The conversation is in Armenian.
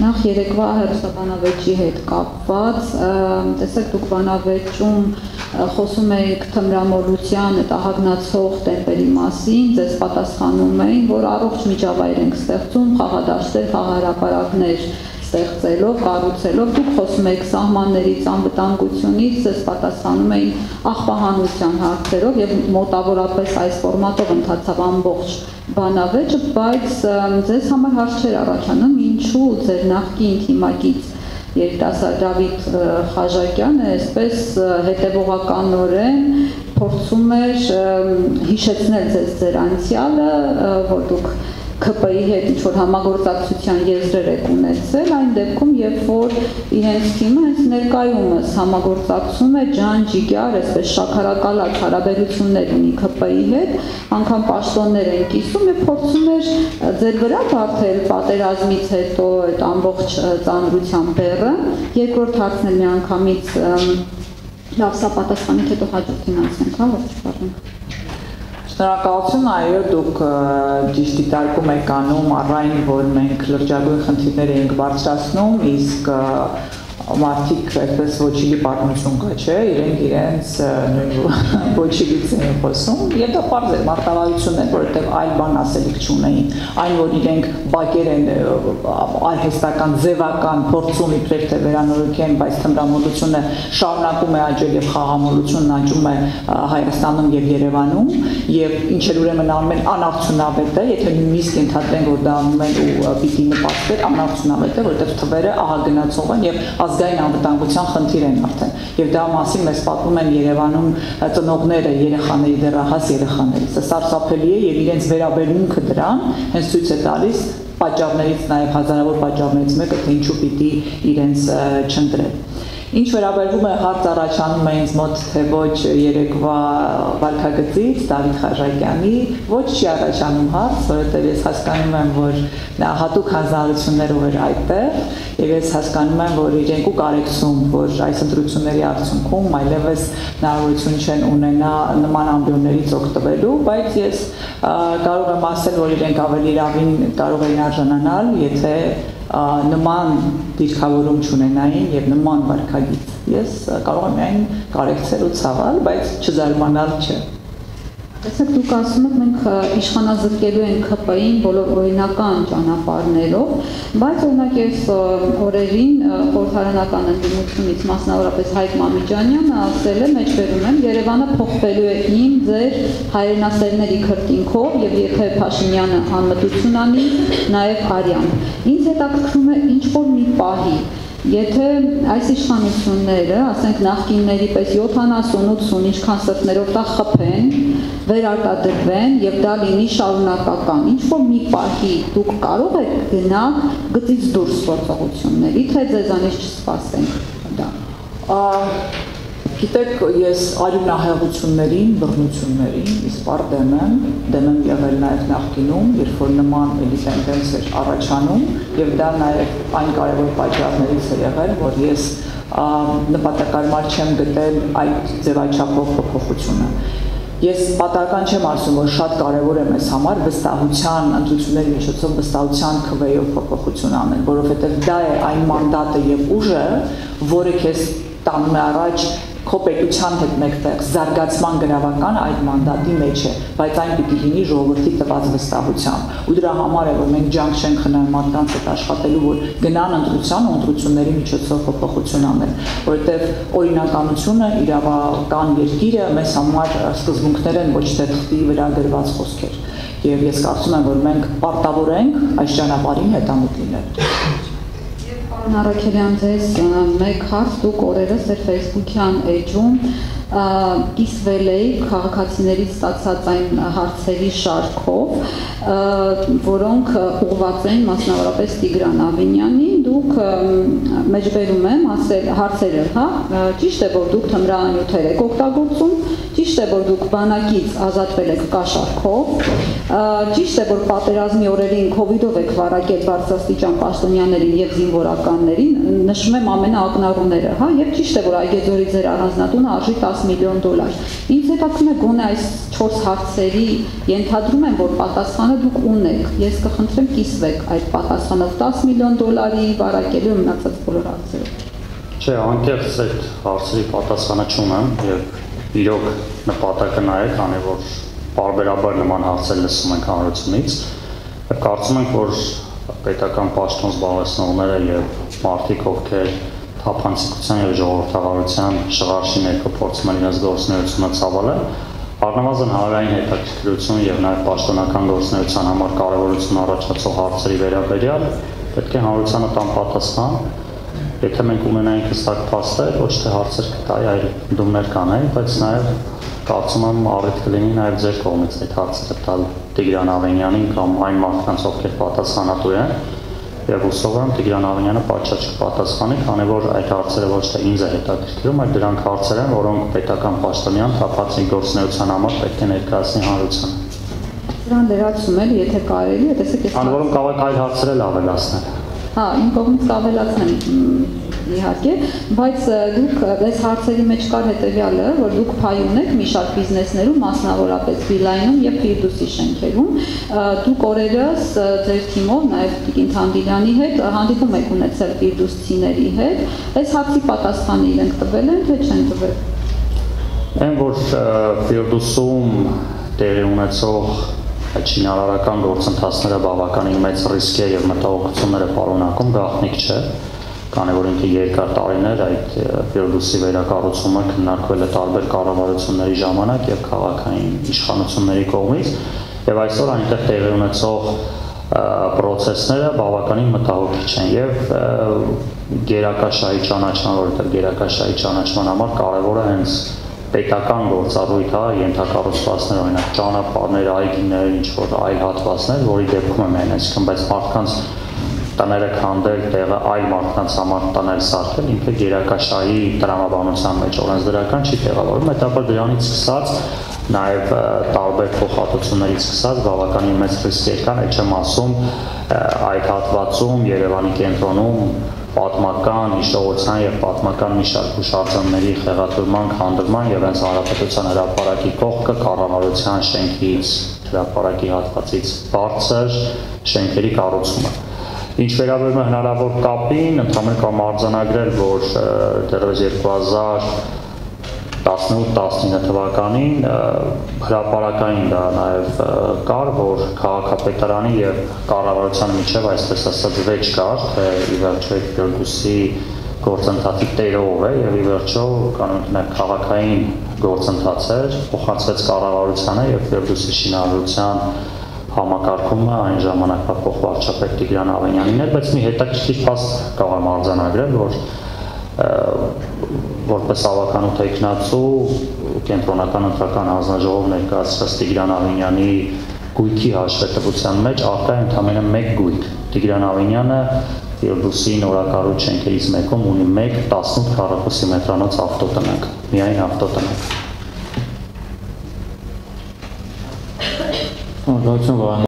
Նախ երեկվա հեռուստաբանավեճի հետ կապված, տեսեք դուք բանավեճում խոսում էիք թմրամոլության տահագնացող տեմպերի մասին, ձեզ պատասխանում էին, որ առողջ միջավայր ենք ստեղծում, խաղադաշտեր, խաղահրապարակներ ստեղծելով, կառուցելով, դուք խոսում եք սահմաններից, անվտանգությունից, ձեզ պատասխանում էին աղբահանության հարցերով եւ մոտավորապես այս ֆորմատով ընթացավ ամբողջ բանավեճը, բայց ձեզ համար հարց չէր առաջանում, ինչու ձեր նախկին թիմակից երիտասարդ Դավիթ Խաժակյանը այսպես հետևողականորեն փորձում էր հիշեցնել ձեր անցյալը, որ դուք ՔՊ-ի հետ ինչ-որ համագործակցության եզրեր եք ունեցել, այն դեպքում, երբ որ իրենց թիմը հենց ներկայումս համագործակցում է ջան-ջիգյար, այսպես շաքարակալած հարաբերություններ ունի ՔՊ-ի հետ, անգամ պաշտոններ են կիսում եւ փորձում էր ձեր վրա բարթել պատերազմից հետո այդ ամբողջ ծանրության բեռը։ Երկրորդ հարցն էլ միանգամից լավ սա պատասխանից հետո հաջորդին անցնենք, հա, որ չփառենք։ Շնորհակալություն, այո, դուք ճիշտ դիտարկում եք անում առայն, որ մենք լրջագույն խնդիրներ ենք բարձրացնում, իսկ մարդիկ այսպես ոչիլի պատմություն կա, չէ, իրենց ոչիլից են խոսում, եւ դա պարզ է, մարտավարություն է, որովհետեւ այլ բան ասելիք չունեին, այն որ իրենք բակեր են արհեստական, ձևական փորձում իբրև թե վերանորոգեն, բայց թմրամոլությունը շարունակում է աճել եւ խաղամոլությունն աճում է Հայաստանում եւ Երևանում, եւ ինչ էլ ուրեմն անում են անարդյունավետ է, եթե նույնիսկ ենթադրենք, որ դա անում են ու պիտի նպաստեր, անարդյունավետ է, որովհետեւ թվերը ահագնացող են եւ ազգային անվտանգության խնդիր են արդեն եւ դա մասին մեզ պատմում են Երևանում ծնողները, երեխաների, դեռահաս երեխաների։ Սա սարսափելի է եւ իրենց վերաբերմունքը դրան հենց ցույց է տալիս պատճառներից, նաեւ հազարավոր պատճառներից մեկը, թե ինչու պիտի իրենց չընտրել։ Ինչ վերաբերվում է հարց առաջանում է ինձ մոտ, թե ոչ երեկվա վարքագծից Դավիթ Խաժակյանի, ոչ չի առաջանում հարց, որովհետև ես հասկանում եմ, որ նա հատուկ հանձնարարություններով էր այդտեղ, եւ ես հասկանում եմ, որ իրենք ու կարեկցում, որ այս ընտրությունների արդյունքում այլևս հնարավորություն չեն ունենա նման ամբիոններից օգտվելու, բայց ես կարող եմ ասել, որ իրենք ավելի լավին կարող էին արժանանալ, եթե նման դիրքավորում չունենային եւ նման վարքագիծ։ Ես կարող եմ միայն կարեկցել ու ցավալ, բայց չզարմանալ չէ։ Տեսեք, դուք ասում եք, մենք իշխանազրկելու ենք ՔՊ-ին բոլոր օրինական ճանապարհներով, բայց օրինակ ես օրերին խորհրդարանական ընդդիմությունից մասնավորապես Հայկ Մամիջանյանը ասել է, մեջբերում եմ, Երևանը փոխվելու է իմ ձեր հայրենասերների քրտինքով եւ եթե Փաշինյանը անմտություն անի, նաեւ Արյան։ Ինձ հետաքրքրում է ինչ որ մի պահի Եթե այս իշխանությունները, ասենք նախկինների պես 70-80, ինչքան սրտներով դա խփեն, վերարտադրվեն եւ դա լինի շարունակական, ինչ որ մի պահի դուք կարող եք գնալ գծից դուրս գործողությունների, թե ձեզանից չսպասենք դա։ Գիտեք, ես արյունահեղություններին, բռնություններին իսպար դեմ եմ եղել նաև նախկինում, երբ որ նման էլիտենտենց էր առաջանում եւ դա նաև այն կարևոր պատճառներից է եղել, որ ես նպատակարար չեմ գտել այդ ձևաչափով փոփոխությունը։ Ես պատահական չեմ ասում, որ շատ կարևոր է մեզ համար վստահության, ընտրությունների միջոցով վստահության քվեով փոփոխություն անել, որովհետեւ դա է այն մանդատը եւ ուժը, որը քեզ տանում է առաջ քո պետության հետ մեկտեղ զարգացման գրավական այդ մանդատի մեջ է, բայց այն պիտի լինի ժողովրդի տված վստահությամբ։ Ու դրա համար է, որ մենք ջանք չենք խնայում մարդկանց հետ աշխատելու, որ գնան ընտրության ու ընտրությունների միջոցով փոփոխություն անել, որովհետև օրինականությունը, իրավական երկիրը մեզ համար սկզբունքներ են, ոչ թե թղթի վրա գրված խոսքեր։ Եվ ես կարծում եմ, որ մենք պարտավոր ենք այս ճանապարհին հետամուտ լինել։ Պարոն Առաքելյան, ձեզ մեկ հարց, դուք օրերս ձեր Facebook-յան էջում կիսվել էիք քաղաքացիներից ստացած այն հարցերի շարքով, որոնք ուղղված են մասնավորապես Տիգրան Ավինյանին, դուք մեջբերում եմ հարցերը, հա, ճիշտ է, որ դուք թմրանյութեր եք օգտագործում, ճիշտ է, որ դուք բանակից ազատվել եք կաշառքով, ճիշտ է, որ պատերազմի օրերին COVID-ով եք վարակել բարձրաստիճան պաշտոնյաներին եւ զինվորականներին, նշում եմ ամենաակնառուները, հա, եւ ճիշտ է, որ Այգեձորի ձեր առանձնատունը արժի $10 միլիոն։ Ինձ հետաքրքրում է գոնե այս 4 հարցերի ենթադրում եմ, որ պատասխանը դուք ունեք։ Ես կխնդրեմ կիսվեք այդ պատասխանով $10 միլիոն վարակելու մնացած բոլոր հարցերով։ Չէ, անկեղծ այդ հարցերի պատասխանը չունեմ եւ իրոք նպատակը նա է, քանի որ բարբերաբար նման հարցեր լսում ենք հանրությունից, եւ կարծում ենք, որ պետական պաշտոն զբաղեցնողները եւ մարդիկ, ովքեր թափանցիկության եւ ժողովրդավարության շղարշի ներքո փորձում են իրենց գործունեությունը ցավալել, առնվազն հանրային հետաքրքրություն եւ նաեւ պաշտոնական գործունեության համար կարեւորություն առաջացող հարցերի վերաբերյալ պետք է հանրությանը տան պատասխան, եթե մենք ունենայինք հստակ փաստեր, ոչ թե հարցեր կտայի, այլ դումներ կանեի, բայց նաեւ կարծում եմ առիթ կլինի նաեւ ձեր կողմից այդ հարցերը տալ Տիգրան Ավենյանին կամ այն մարդկանց, ովքեր պատասխանատու են, եւ հուսով եմ Տիգրան Ավենյանը պատշաճ կպատասխանի, քանի որ այդ հարցերը ոչ թե ինձ է հետաքրքրում, այլ դրանք հարցեր են, որոնք պետական պաշտոնյան թափանցիկ գործունեության համար պետք է ներկայացնի հանրությանը։ Դրան լրացում էլ, եթե կարելի է, տեսեք ես։ Անորում կարող եք այլ հարցեր էլ ավելացնել։ Հա, իմ կողմից կավելացնեմ իհարկե, բայց դուք այս հարցերի մեջ կար հետևյալը, որ դուք փայ ունեք մի շարք բիզնեսներում, մասնավորապես Բիլայնում եւ Ֆիրդուսի շենքերում, դուք օրերս ձեր թիմով, նաեւ Տիկին Թանդիլյանի հետ հանդիպում եք ունեցել ֆիրդուսցիների հետ, այս հարցի պատասխանը իրենք տվել են, թե չեն տվել։ Այն որ Ֆիրդուսում տեղի ունեցող շինարարական գործընթացները բավականին մեծ ռիսկեր եւ մտահոգություններ պարունակում գաղտնիք չէ, քանի որ ինքը երկար տարիներ այդ Ֆիրդուսի վերակառուցումը քննարկվել է տարբեր կառավարությունների ժամանակ եւ քաղաքային իշխանությունների կողմից եւ այսօր այնտեղ տեղի ունեցող պրոցեսները բավականին մտահոգիչ են եւ գերակաշահի ճանաչման, որովհետեւ գերակաշահի ճանաչման համար կարեւոր է հենց պետական գործառույթ, հա, ենթակառուցվածքներ, օրինակ ճանապարհներ, այգիներ, ինչ-որ այլ հատվածներ, որի դեպքում է մեն, այսինքն բայց մարդկանց տները քանդել, տեղը այլ մարդկանց համար տանել սարքել, ինքը գերակաշահի տրամաբանության մեջ օրենսդրական չի տեղավորվում, հետաբար դրանից սկսած նաև տարբեր փոխհատուցումներից սկսած բավականին մեծ ռիսկեր կան, այդ չեմ ասում այդ հատվածում Երևանի կենտրոնում պատմական, հիշողության եւ պատմական մի շարք հուշարձանների խեղաթյուրման, քանդման եւ հենց հանրապետության հրապարակի կողքը կառավարության շենքից, հրապարակի հատվածից բարձր շենքերի կառուցումը։ Ինչ վերաբերում է հնարավոր կապին, ընդհանրապես կամ արձանագրել, որ դեռևս 2018-19 թվականին հրապարակային դա նաև կար, որ քաղաքապետարանի եւ կառավարության միջև այսպես ասած վեճ կար, թե ի վերջո այդ Ֆիրդուսի գործընթացի տերը ով է եւ ի վերջո կանոնικά քաղաքային գործընթաց էր, փոխանցվեց կառավարությանը եւ Ֆիրդուսի շինարարության համակարգումը այն ժամանակվա փոխվարչապետ Տիգրան Ավենյանին էր, բայց մի հետաքրքիր փաստ կարող եմ արձանագրել, որ որպես ավականու տեխնացու կենտրոնական ընտրական հանձնաժողով ներկայացրած Տիգրան Ավենյանի գույքի հաշվետվության մեջ առկա է ընդամենը մեկ գույք։ Տիգրան Ավենյանը Ֆիրդուսի նորակառույց շենքերից մեկում ունի 1.18 քառակուսի մետրանոց ավտոտնակ, միայն ավտոտնակ։